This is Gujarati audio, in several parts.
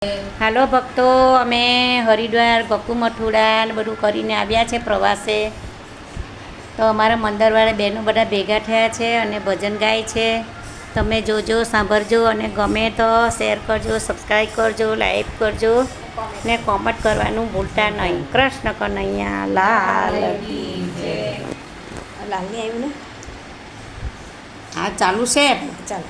હાલો ભક્તો, અમે હરિદ્વાર ગોકુ મથુરા ને બધું કરીને આવ્યા છે પ્રવાસે. તો અમારા મંદિરવાળા બહેનો બધા ભેગા થયા છે અને ભજન ગાય છે. તમે જોજો, સાંભળજો અને ગમે તો શેર કરજો, સબસ્ક્રાઈબ કરજો, લાઈક કરજો ને કોમેન્ટ કરવાનું ભૂલતા નહીં. કૃષ્ણ કનૈયા લાલ કી જય. લાલની આવ્યું ને? હા, ચાલુ છે. ચાલો.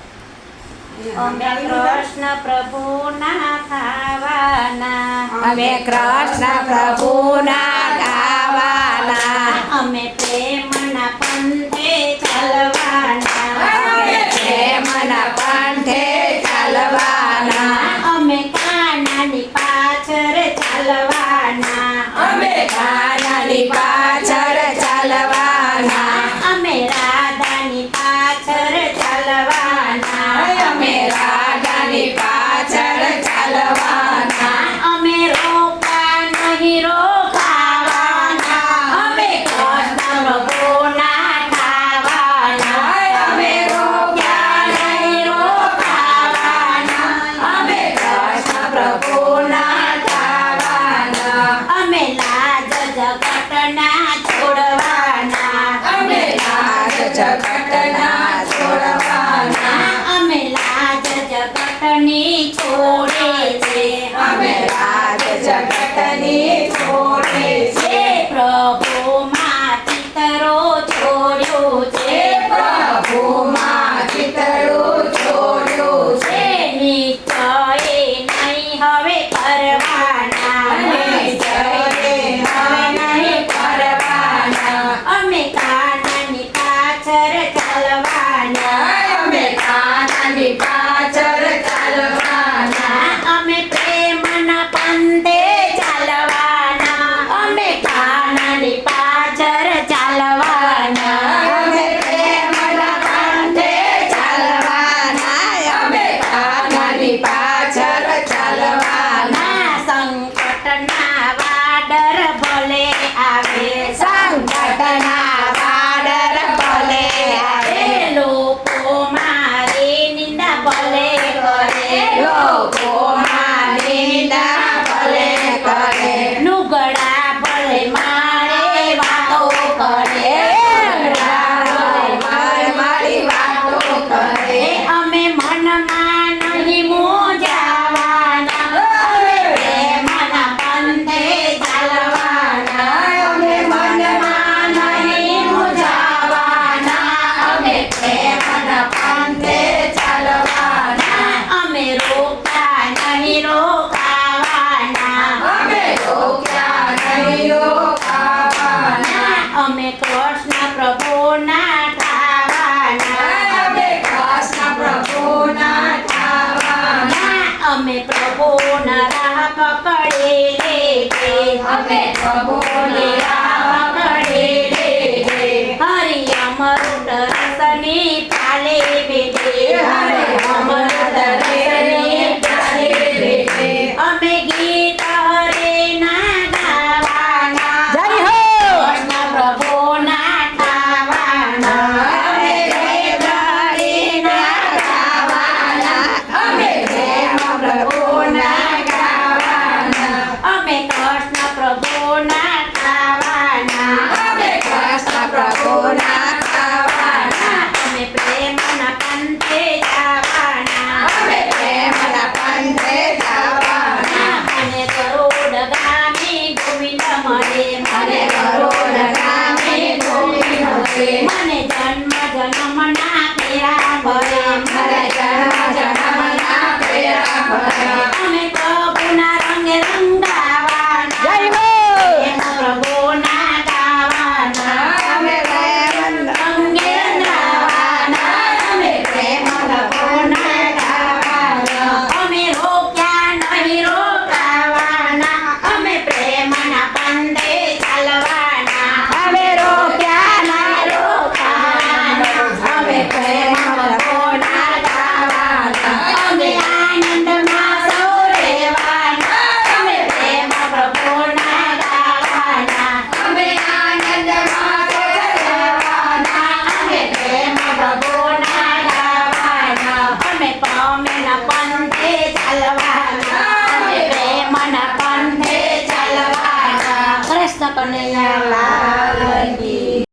અમે કૃષ્ણ પ્રભુના ખાવાના, અમે કૃષ્ણ પ્રભુના ગાવાના, અમે પ્રેમના પંથે ચાલવાના, અમે પ્રેમના પંથે ચાલવાના, અમે કાનાની પાછળ ચાલવાના, અમે કાનાની પાછળ ચાલવાના, અમે રાધાની પાછળ ચાલવાના, અમે રાધાની પાછળ ચાલવાના, અમે રોકા નહીં રોકાવાના, અમે કૃષ્ણ પ્રભુના ખાવાના, અમે રોક્યા નહીં રોકાવાના, અમે કૃષ્ણ પ્રભુના ગાવાના, અમે લાજ જગતના છોડવાના, અમે લાજ જગતના છોડવાના, અમે લાજ જગતની છોડે છે, અમે લાજ જગતની છોડે છે, પ્રભુમાં પિતરો છોડ્યું છે, પ્રભુમાં ચિતરું છોડ્યું છે, નિશ્ચય નહીં હવે કરવાના, નિશ્ચય હવે નહીં કરવાના, અમે કાનાની પાછળ ચાલવાના, અમે કાનાની પાછળ ચાલવાના, અમે પ્રેમના પંથે ચાલવાના, અમે કાનાની પાછળ ચાલવાના, અમે પ્રેમના પંથે ચાલવાના, અમે કાનાની પાછળ ચાલવાના, સંકટના વાડર ભલે આવે, સંકટના વાડર ભલે આવે, લોકો મારી નિંદા ભલે કરે, લોકો મારી નિંદા ભલે કરે, નુગડા ભલે મારે વાતો કરે, મારી વાતો કરે, અમે મનમાં નહીં મૂંઝાવાના, અમે પ્રેમના પંથે ચાલવાના, અમે મનમાં નહીં મૂંઝાવાના, અમે પ્રેમના પંથે ચાલવાના, અમે રોકા નહીં રોકાવાના, અમે રોક્યા નહીં રોકાવાના, અમે કૃષ્ણ પ્રભુના ખાવાના, અમે કૃષ્ણ પ્રભુના ખાવાના, અમે પ્રભુના રાહ પકડેલી છે, અમે પ્રભુની રાહ પકડેલી છે, હરિ અમૃત રસની પ્યાલી પીધી, હરે અમૃત રસની પ્યાલી પીધી, અમે ગીત હરિના ગાવાના, જય હો! કૃષ્ણ પ્રભુના ખાવાના, અમે હરિના ગાવાના, અમે પ્રેમ પ્રભુના ગાવાના, અમે કૃષ્ણ પ્રભુના ખાવાના, અમે કૃષ્ણ પ્રભુના ગાવાના, અમે પ્રેમના પંથે કનૈયા લાલ